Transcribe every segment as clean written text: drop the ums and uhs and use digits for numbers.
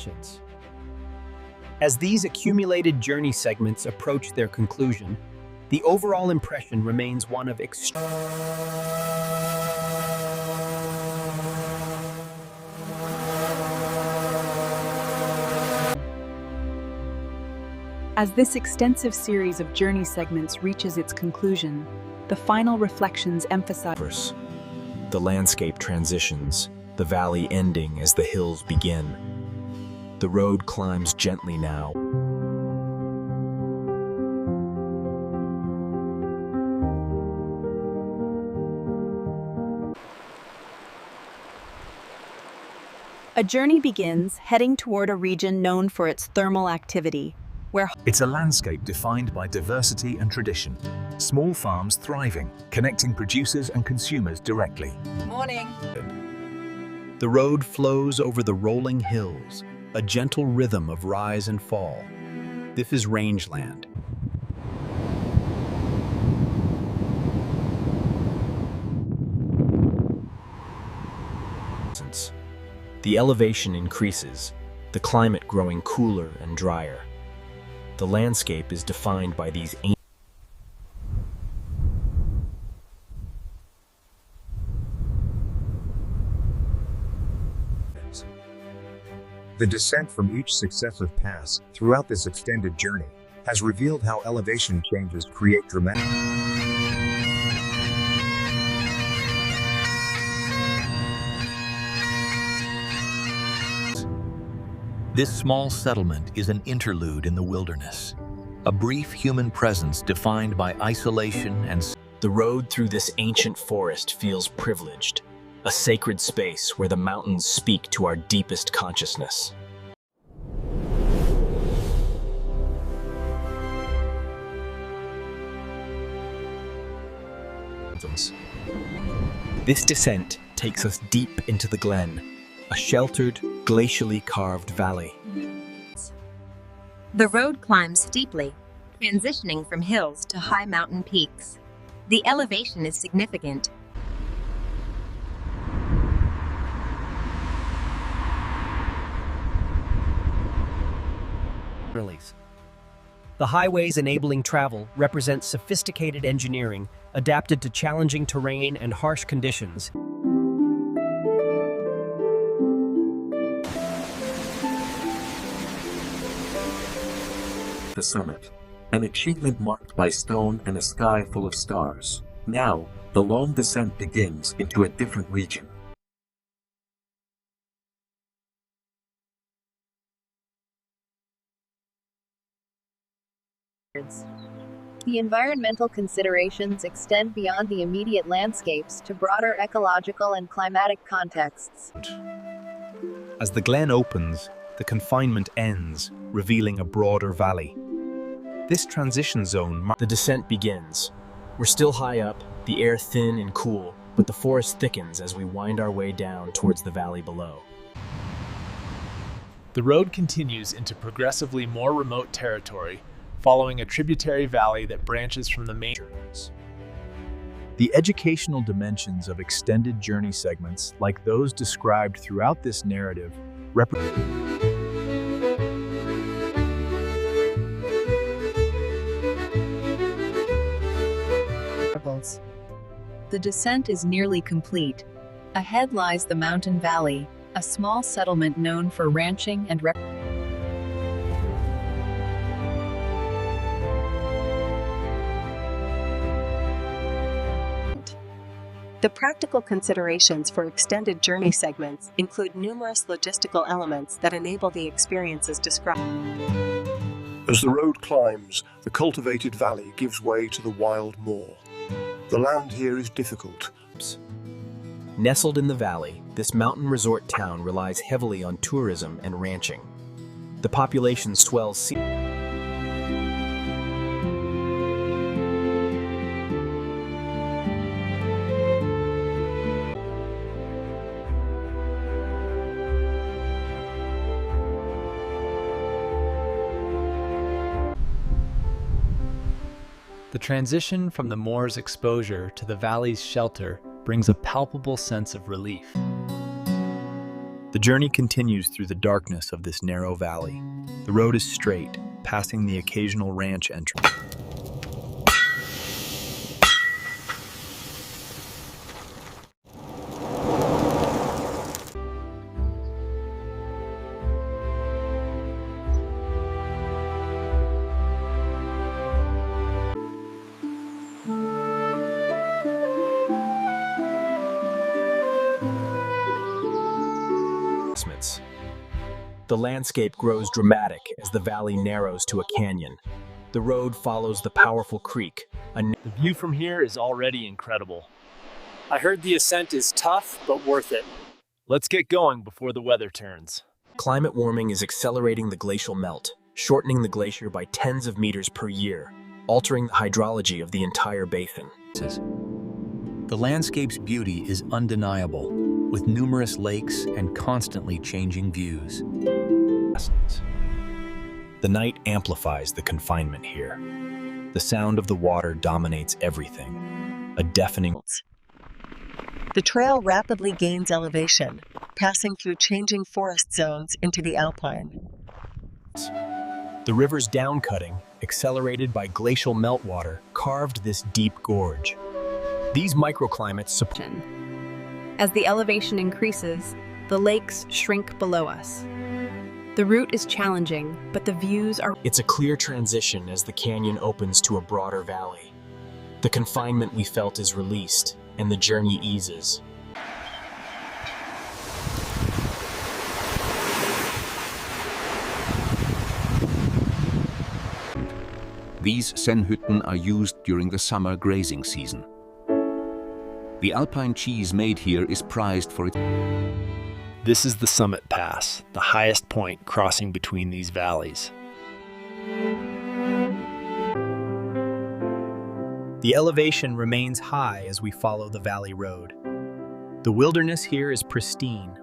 sachets. As these accumulated journey segments approach their conclusion, the overall impression remains one of extreme. As this extensive series of journey segments reaches its conclusion, the final reflections emphasize the landscape transitions, the valley ending as the hills begin. The road climbs gently now. A journey begins heading toward a region known for its thermal activity, where it's a landscape defined by diversity and tradition. Small farms thriving, connecting producers and consumers directly. Morning. The road flows over the rolling hills, a gentle rhythm of rise and fall. This is rangeland. The elevation increases, the climate growing cooler and drier. The landscape is defined by these ancient The descent from each successive pass throughout this extended journey has revealed how elevation changes create dramatic. This small settlement is an interlude in the wilderness, a brief human presence defined by isolation and. The road through this ancient forest feels privileged, a sacred space where the mountains speak to our deepest consciousness. This descent takes us deep into the glen, a sheltered, glacially carved valley. The road climbs steeply, transitioning from hills to high mountain peaks. The elevation is significant. The highways enabling travel represent sophisticated engineering adapted to challenging terrain and harsh conditions. The summit, an achievement marked by stone and a sky full of stars. Now, the long descent begins into a different region. The environmental considerations extend beyond the immediate landscapes to broader ecological and climatic contexts. As the glen opens, the confinement ends, revealing a broader valley. This transition zone The descent begins. We're still high up, the air thin and cool, but the forest thickens as we wind our way down towards the valley below. The road continues into progressively more remote territory, following a tributary valley that branches from the main. The educational dimensions of extended journey segments, like those described throughout this narrative, The descent is nearly complete. Ahead lies the mountain valley, a small settlement known for ranching and The practical considerations for extended journey segments include numerous logistical elements that enable the experiences described. As the road climbs, the cultivated valley gives way to the wild moor. The land here is difficult. Nestled in the valley, this mountain resort town relies heavily on tourism and ranching. The population swells. The transition from the moor's exposure to the valley's shelter brings a palpable sense of relief. The journey continues through the darkness of this narrow valley. The road is straight, passing the occasional ranch entrance. The landscape grows dramatic as the valley narrows to a canyon. The road follows the powerful creek. The view from here is already incredible. I heard the ascent is tough, but worth it. Let's get going before the weather turns. Climate warming is accelerating the glacial melt, shortening the glacier by tens of meters per year, altering the hydrology of the entire basin. The landscape's beauty is undeniable, with numerous lakes and constantly changing views. The night amplifies the confinement here. The sound of the water dominates everything, a deafening. The trail rapidly gains elevation, passing through changing forest zones into the Alpine. The river's downcutting, accelerated by glacial meltwater, carved this deep gorge. These microclimates support. As the elevation increases, the lakes shrink below us. The route is challenging, but the views are... It's a clear transition as the canyon opens to a broader valley. The confinement we felt is released, and the journey eases. These Sennhütten are used during the summer grazing season. The Alpine cheese made here is prized for its... This is the summit pass, the highest point crossing between these valleys. The elevation remains high as we follow the valley road. The wilderness here is pristine.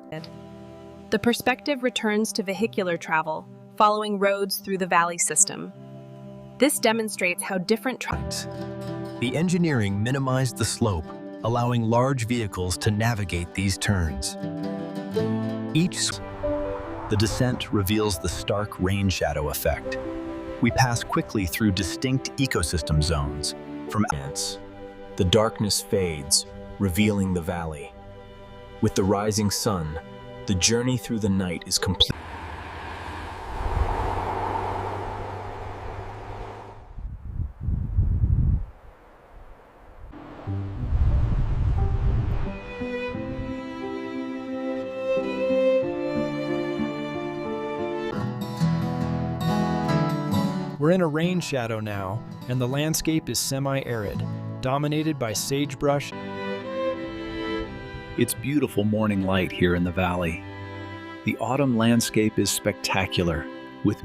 The perspective returns to vehicular travel, following roads through the valley system. This demonstrates how different The engineering minimized the slope, allowing large vehicles to navigate these turns. The descent reveals the stark rain shadow effect. We pass quickly through distinct ecosystem zones. From ants, the darkness fades, revealing the valley. With the rising sun, the journey through the night is complete. We're in a rain shadow now, and the landscape is semi-arid, dominated by sagebrush. It's beautiful morning light here in the valley. The autumn landscape is spectacular, with...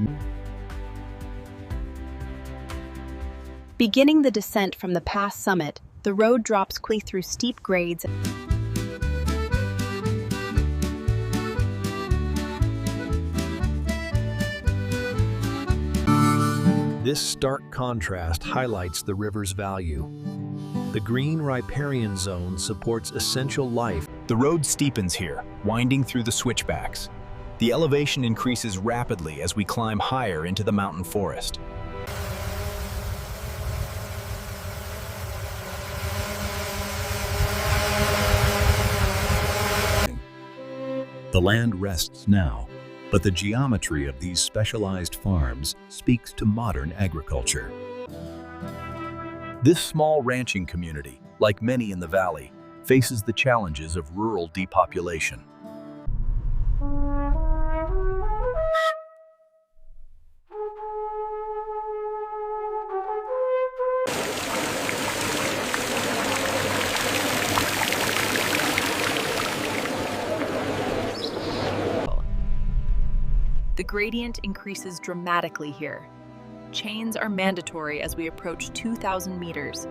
Beginning the descent from the pass summit, the road drops quickly through steep grades. This stark contrast highlights the river's value. The green riparian zone supports essential life. The road steepens here, winding through the switchbacks. The elevation increases rapidly as we climb higher into the mountain forest. The land rests now, but the geometry of these specialized farms speaks to modern agriculture. This small ranching community, like many in the valley, faces the challenges of rural depopulation. The gradient increases dramatically here. Chains are mandatory as we approach 2,000 meters.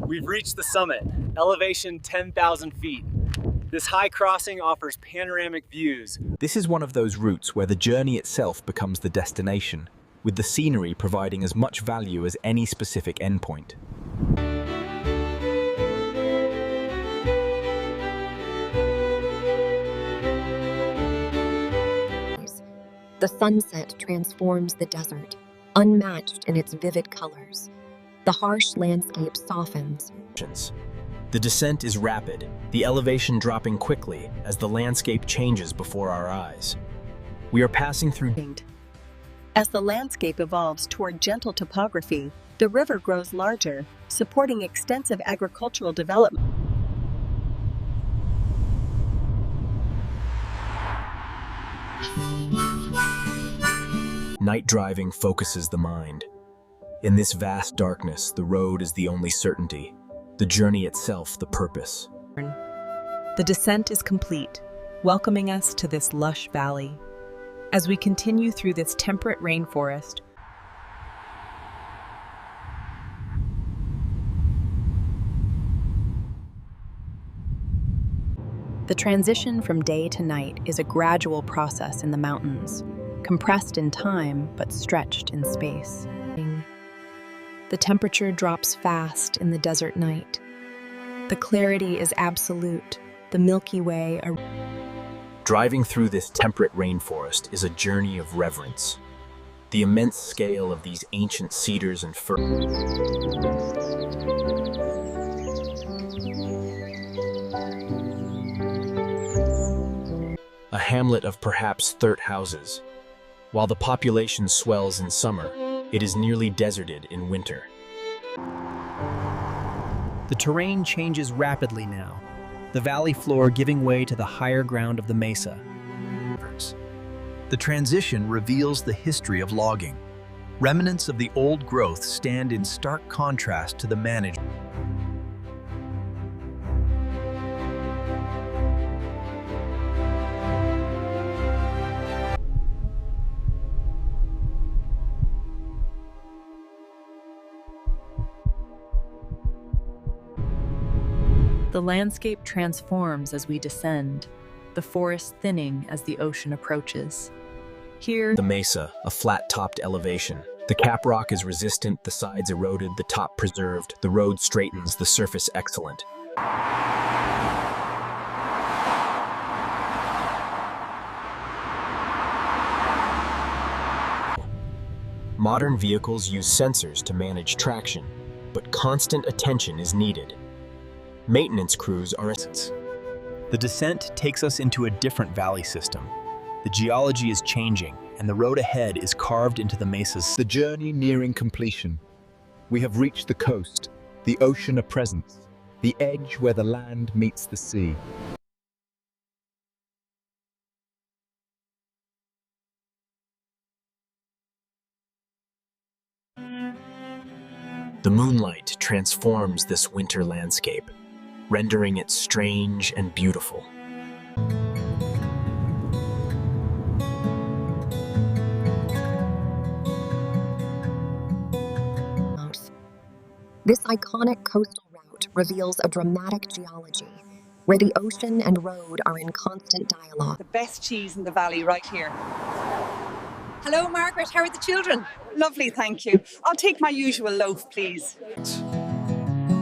We've reached the summit, elevation 10,000 feet. This high crossing offers panoramic views. This is one of those routes where the journey itself becomes the destination. with the scenery providing as much value as any specific endpoint. The sunset transforms the desert, unmatched in its vivid colors. The harsh landscape softens. The descent is rapid, the elevation dropping quickly as the landscape changes before our eyes. We are passing through. As the landscape evolves toward gentle topography, the river grows larger, supporting extensive agricultural development. Night driving focuses the mind. In this vast darkness, the road is the only certainty, the journey itself the purpose. The descent is complete, welcoming us to this lush valley. As we continue through this temperate rainforest, the transition from day to night is a gradual process in the mountains, compressed in time but stretched in space. The temperature drops fast in the desert night. The clarity is absolute, the Milky Way. Driving through this temperate rainforest is a journey of reverence. The immense scale of these ancient cedars and firs. A hamlet of perhaps 30 houses. While the population swells in summer, it is nearly deserted in winter. The terrain changes rapidly now, the valley floor giving way to the higher ground of the mesa. The transition reveals the history of logging. Remnants of the old growth stand in stark contrast to the managed. the landscape transforms as we descend, the forest thinning as the ocean approaches. Here, the mesa, a flat-topped elevation. The cap rock is resistant, the sides eroded, the top preserved, the road straightens, the surface excellent. Modern vehicles use sensors to manage traction, but constant attention is needed. Maintenance crews are assets. The descent takes us into a different valley system. The geology is changing, and the road ahead is carved into the mesas. The journey nearing completion. We have reached the coast, the ocean a presence, the edge where the land meets the sea. The moonlight transforms this winter landscape, rendering it strange and beautiful. This iconic coastal route reveals a dramatic geology, where the ocean and road are in constant dialogue. The best cheese in the valley right here. Hello, Margaret. How are the children? Lovely, thank you. I'll take my usual loaf, please.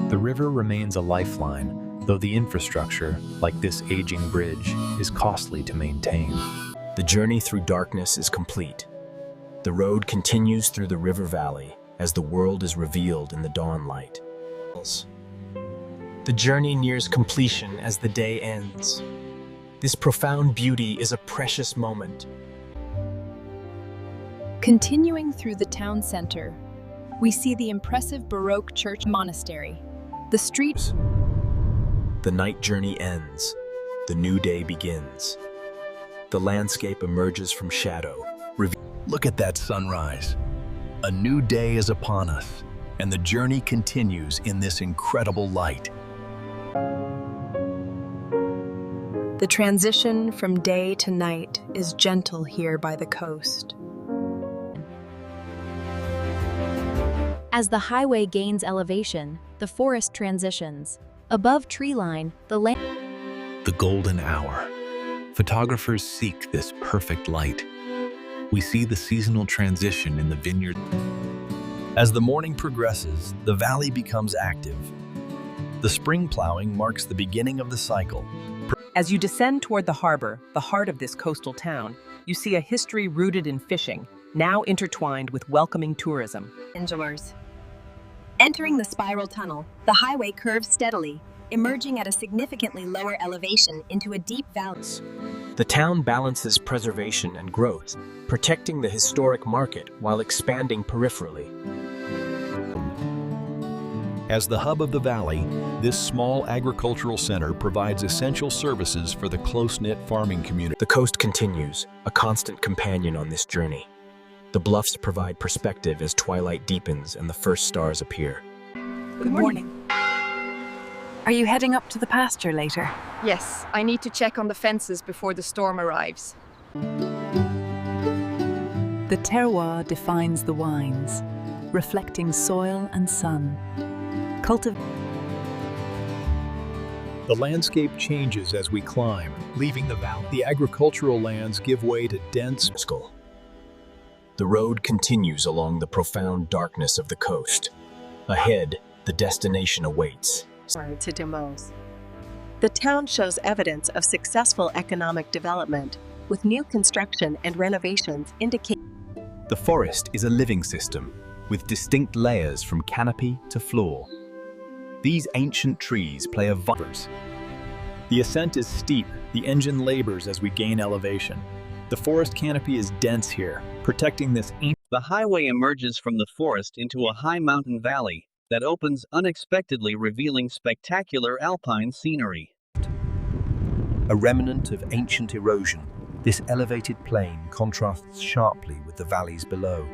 The river remains a lifeline, though the infrastructure, like this aging bridge, is costly to maintain. The journey through darkness is complete. The road continues through the river valley as the world is revealed in the dawn light. The journey nears completion as the day ends. This profound beauty is a precious moment. Continuing through the town center, we see the impressive Baroque church monastery. The streets. The night journey ends. The new day begins. The landscape emerges from shadow. Look at that sunrise. A new day is upon us, and the journey continues in this incredible light. The transition from day to night is gentle here by the coast. As the highway gains elevation, the forest transitions. Above treeline, The golden hour. Photographers seek this perfect light. We see the seasonal transition in the vineyard. As the morning progresses, the valley becomes active. The spring plowing marks the beginning of the cycle. As you descend toward the harbor, the heart of this coastal town, you see a history rooted in fishing, now intertwined with welcoming tourism. Indoors. Entering the spiral tunnel, the highway curves steadily, emerging at a significantly lower elevation into a deep valley. The town balances preservation and growth, protecting the historic market while expanding peripherally. As the hub of the valley, this small agricultural center provides essential services for the close-knit farming community. The coast continues, a constant companion on this journey. The bluffs provide perspective as twilight deepens and the first stars appear. Good morning. Are you heading up to the pasture later? Yes, I need to check on the fences before the storm arrives. The terroir defines the wines, reflecting soil and sun. The landscape changes as we climb, leaving the valley. The agricultural lands give way to dense. The road continues along the profound darkness of the coast. Ahead, the destination awaits. To Demos. The town shows evidence of successful economic development, with new construction and renovations indicating. The forest is a living system, with distinct layers from canopy to floor. These ancient trees play a vital role. The ascent is steep, the engine labors as we gain elevation. The forest canopy is dense here, protecting this ancient. The highway emerges from the forest into a high mountain valley that opens unexpectedly, revealing spectacular alpine scenery. A remnant of ancient erosion, this elevated plain contrasts sharply with the valleys below.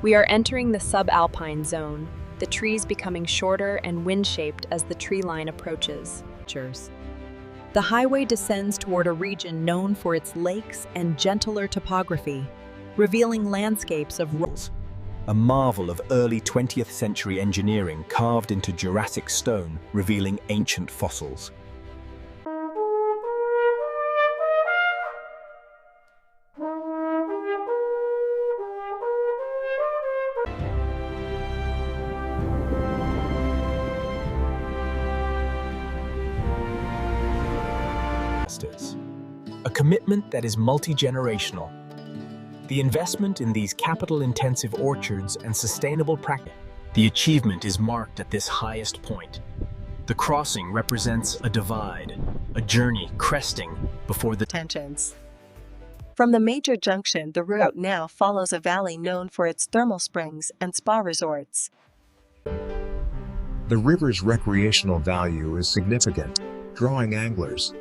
We are entering the subalpine zone, the trees becoming shorter and wind-shaped as the tree line approaches. The highway descends toward a region known for its lakes and gentler topography, revealing landscapes of rolls. A marvel of early 20th century engineering carved into Jurassic stone, revealing ancient fossils. A commitment that is multi-generational. The investment in these capital-intensive orchards and sustainable practice. The achievement is marked at this highest point. The crossing represents a divide, a journey cresting before the tensions. From the major junction, the route now follows a valley known for its thermal springs and spa resorts. The river's recreational value is significant, drawing anglers.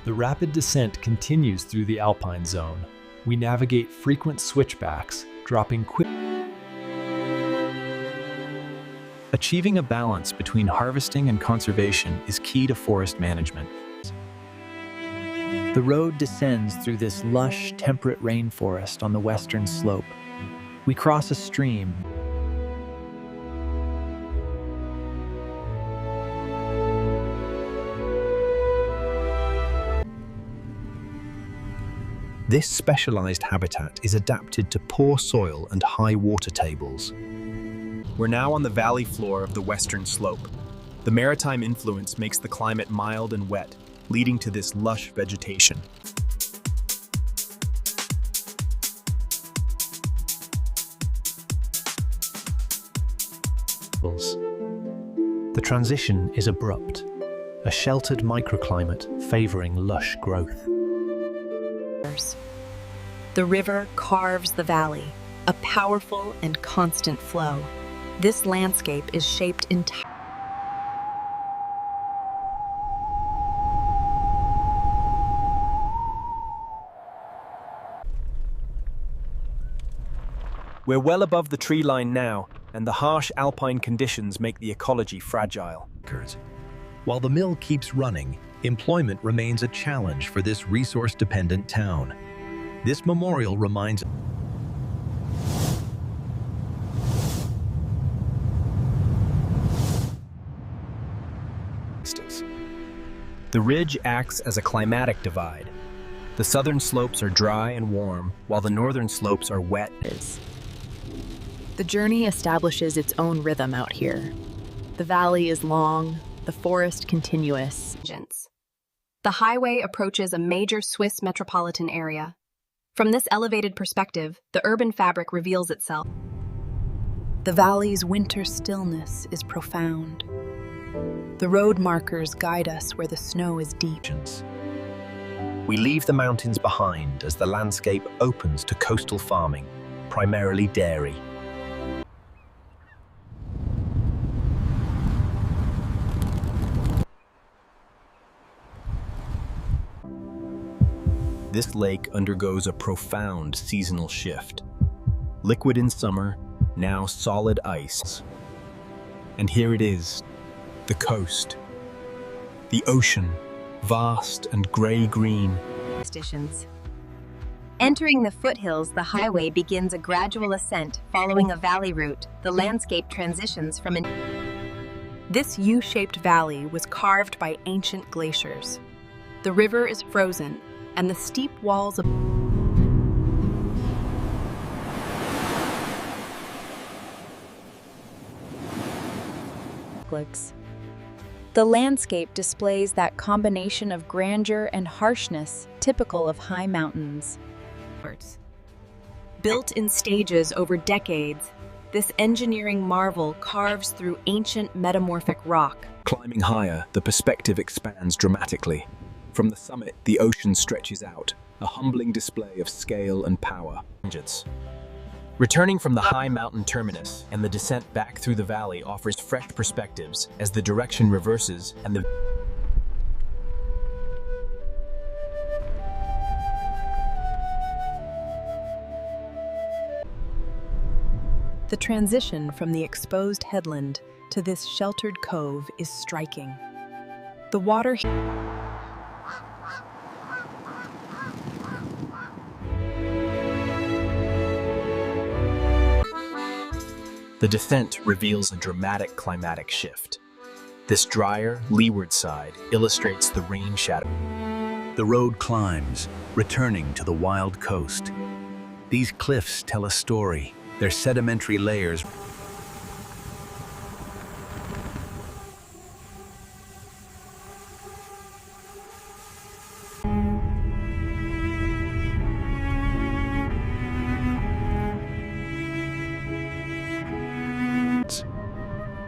The rapid descent continues through the Alpine zone. We navigate frequent switchbacks, dropping quick. Achieving a balance between harvesting and conservation is key to forest management. The road descends through this lush, temperate rainforest on the western slope. We cross a stream. This specialized habitat is adapted to poor soil and high water tables. We're now on the valley floor of the western slope. The maritime influence makes the climate mild and wet, leading to this lush vegetation. The transition is abrupt, a sheltered microclimate favoring lush growth. The river carves the valley, a powerful and constant flow. This landscape is shaped entirely. We're well above the tree line now, and the harsh alpine conditions make the ecology fragile. While the mill keeps running, employment remains a challenge for this resource-dependent town. This memorial reminds The ridge acts as a climatic divide. The southern slopes are dry and warm, while the northern slopes are wet. The journey establishes its own rhythm out here. The valley is long, the forest continuous. The highway approaches a major Swiss metropolitan area. From this elevated perspective, the urban fabric reveals itself. The valley's winter stillness is profound. The road markers guide us where the snow is deep. We leave the mountains behind as the landscape opens to coastal farming, primarily dairy. This lake undergoes a profound seasonal shift. Liquid in summer, now solid ice. And here it is, the coast. The ocean, vast and gray-green. Entering the foothills, the highway begins a gradual ascent following a valley route. The landscape transitions from an... This U-shaped valley was carved by ancient glaciers. The river is frozen, and the steep walls of the landscape displays that combination of grandeur and harshness typical of high mountains. Built in stages over decades, this engineering marvel carves through ancient metamorphic rock. Climbing higher, the perspective expands dramatically. From the summit, the ocean stretches out, a humbling display of scale and power. Returning from the high mountain terminus and the descent back through the valley offers fresh perspectives as the direction reverses and the The transition from the exposed headland to this sheltered cove is striking. The water The descent reveals a dramatic climatic shift. This drier, leeward side illustrates the rain shadow. The road climbs, returning to the wild coast. These cliffs tell a story, their sedimentary layers.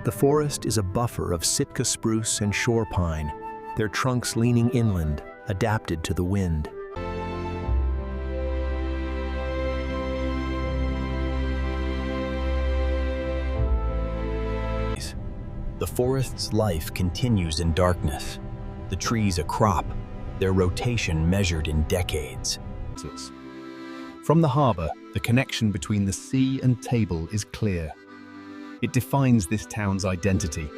The forest is a buffer of Sitka spruce and shore pine, their trunks leaning inland, adapted to the wind. The forest's life continues in darkness. The trees a crop, their rotation measured in decades. From the harbor, the connection between the sea and table is clear. It defines this town's identity.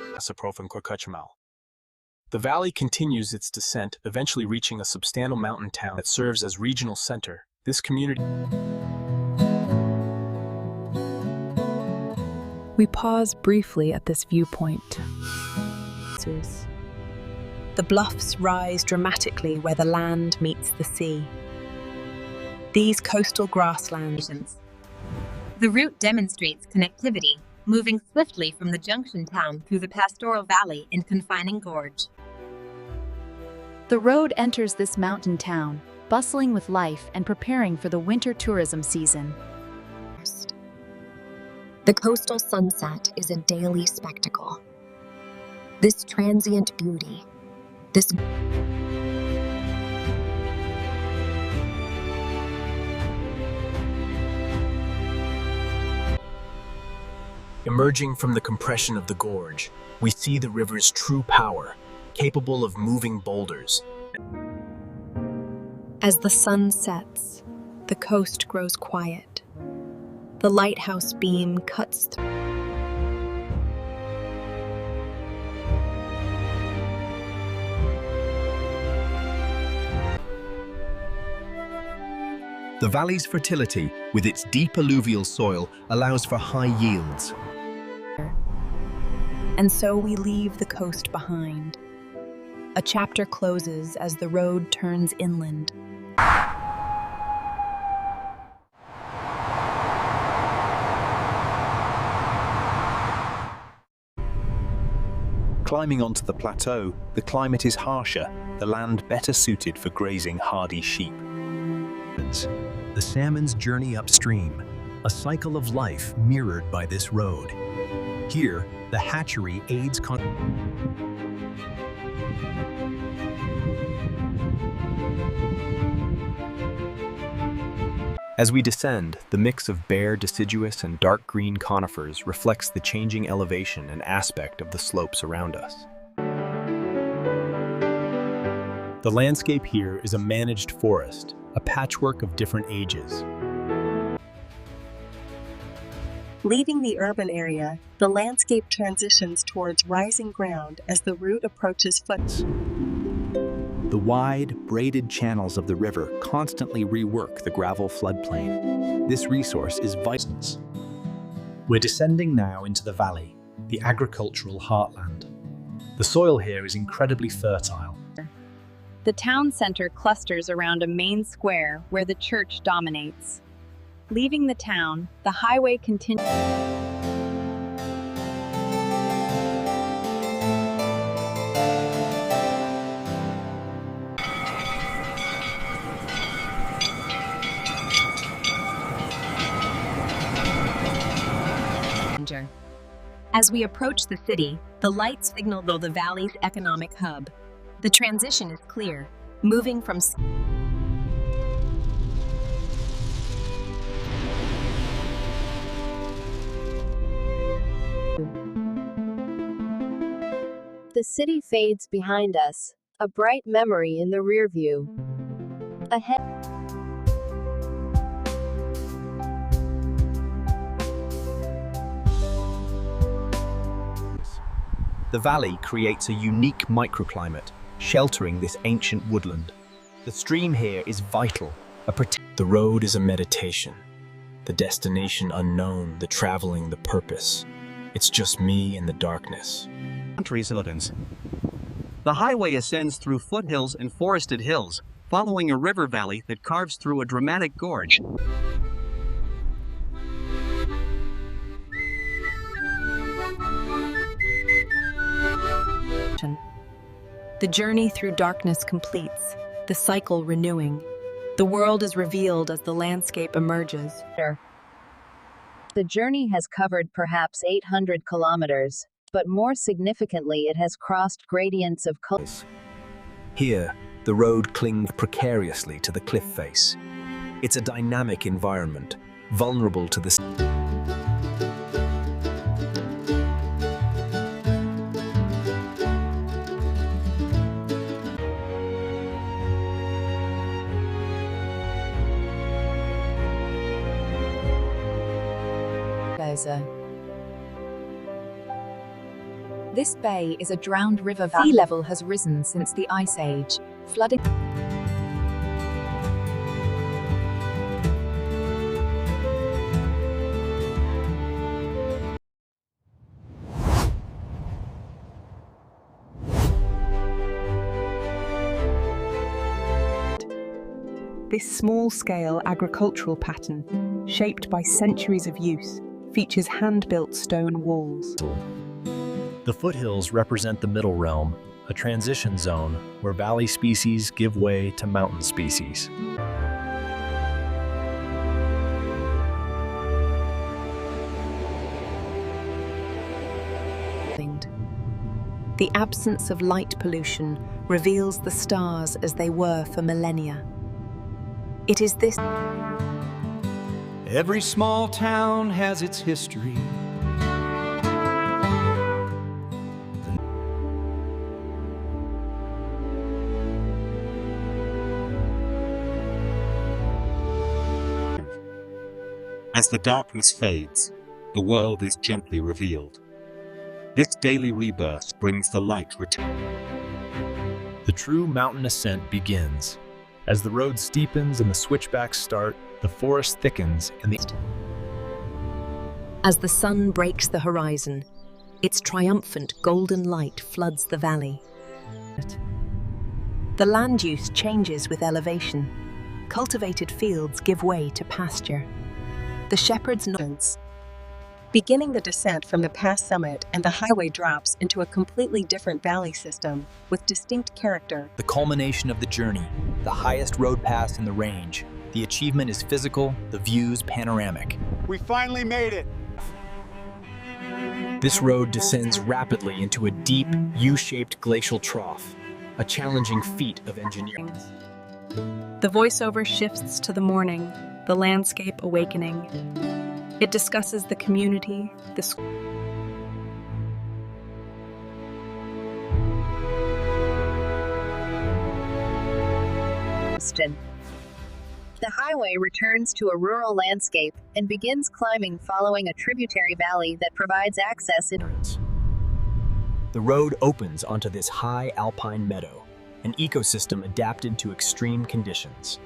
The valley continues its descent, eventually reaching a substantial mountain town that serves as regional center. This community... We pause briefly at this viewpoint. The bluffs rise dramatically where the land meets the sea. These coastal grasslands. The route demonstrates connectivity, moving swiftly from the junction town through the pastoral valley and confining gorge. The road enters this mountain town, bustling with life and preparing for the winter tourism season. The coastal sunset is a daily spectacle. This transient beauty, this Emerging from the compression of the gorge, we see the river's true power, capable of moving boulders. As the sun sets, the coast grows quiet. The lighthouse beam cuts through. The valley's fertility, with its deep alluvial soil, allows for high yields. And so we leave the coast behind. A chapter closes as the road turns inland. Climbing onto the plateau, the climate is harsher, the land better suited for grazing hardy sheep. The salmon's journey upstream, a cycle of life mirrored by this road. Here, the hatchery aids As we descend, the mix of bare, deciduous, and dark green conifers reflects the changing elevation and aspect of the slopes around us. The landscape here is a managed forest, a patchwork of different ages. Leaving the urban area, the landscape transitions towards rising ground as the route approaches foothills. The wide, braided channels of the river constantly rework the gravel floodplain. This resource is vital. We're descending now into the valley, the agricultural heartland. The soil here is incredibly fertile. The town center clusters around a main square where the church dominates. Leaving the town, the highway continues. As we approach the city, the lights signal the valley's economic hub. The transition is clear, moving from The city fades behind us, a bright memory in the rear view. Ahead. The valley creates a unique microclimate, sheltering this ancient woodland. The stream here is vital. The road is a meditation. The destination unknown, the traveling, the purpose. It's just me and the darkness. The highway ascends through foothills and forested hills, following a river valley that carves through a dramatic gorge. The journey through darkness completes, the cycle renewing. The world is revealed as the landscape emerges. The journey has covered perhaps 800 kilometers, but more significantly it has crossed gradients of colors. Here, the road clings precariously to the cliff face. It's a dynamic environment, vulnerable to the This bay is a drowned river valley. Sea level has risen since the Ice Age, flooding. This small-scale agricultural pattern, shaped by centuries of use, features hand-built stone walls. The foothills represent the middle realm, a transition zone where valley species give way to mountain species. The absence of light pollution reveals the stars as they were for millennia. It is this. Every small town has its history. As the darkness fades, the world is gently revealed. This daily rebirth brings the light return. The true mountain ascent begins. As the road steepens and the switchbacks start, the forest thickens and the... As the sun breaks the horizon, its triumphant golden light floods the valley. The land use changes with elevation. Cultivated fields give way to pasture. The shepherd's nods. Beginning the descent from the pass summit, and the highway drops into a completely different valley system with distinct character. The culmination of the journey, the highest road pass in the range. The achievement is physical, the views panoramic. We finally made it! This road descends rapidly into a deep, U-shaped glacial trough, a challenging feat of engineering. The voiceover shifts to the morning, the landscape awakening. It discusses the community, the The highway returns to a rural landscape and begins climbing following a tributary valley that provides access in. The road opens onto this high alpine meadow, an ecosystem adapted to extreme conditions.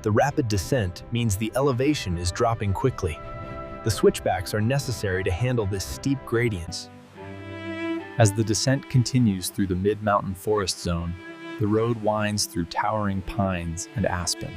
The rapid descent means the elevation is dropping quickly. The switchbacks are necessary to handle this steep gradients. As the descent continues through the mid-mountain forest zone, the road winds through towering pines and aspen.